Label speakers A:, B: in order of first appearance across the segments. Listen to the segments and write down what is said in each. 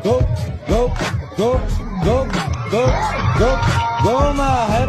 A: Go, go, go, go, go, go, go Maher,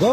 A: Go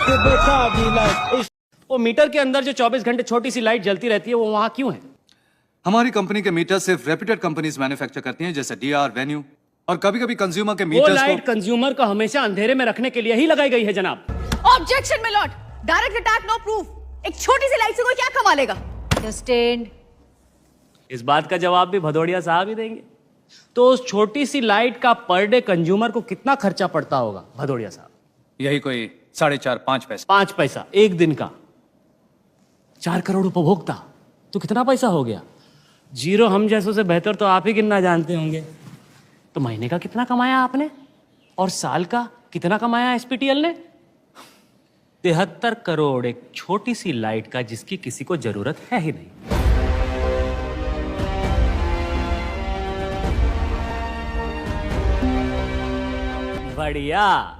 A: to Betabi like.
B: वो metre के अंदर जो 24 घंटे छोटी सी लाइट जलती रहती है वो वहां क्यों है?
C: हमारी कंपनी के मीटर सिर्फ रेप्यूटेड कंपनीज मैन्युफैक्चर करती हैं, जैसे डीआर, वेन्यू, और कभी कभी कंज्यूमर के
B: वो
C: मीटर्स
B: लाइट
C: को
B: कंज्यूमर को हमेशा अंधेरे में रखने के लिए ही लगाई गई है जनाब।
D: Objection my lord, direct attack no proof. एक छोटी सी लाइट से कोई क्या कमा लेगा? सस्टेन्ड।
B: इस बात का जवाब भी भदौड़िया साहब ही देंगे। तो उस छोटी सी लाइट का पर डे कंज्यूमर को कितना खर्चा पड़ता होगा भदौड़िया साहब?
C: यही कोई 4.5-5 पैसे।
B: 5 पैसा एक दिन का। 4 करोड़ उपभोक्ता तो कितना पैसा हो गया? जीरो हम जैसों से बेहतर तो आप ही गिनना जानते होंगे। तो महीने का कितना कमाया आपने और साल का कितना कमाया एसपीटीएल ने? 73 करोड़ एक छोटी सी लाइट का, जिसकी किसी को जरूरत है ही नहीं। बढ़िया।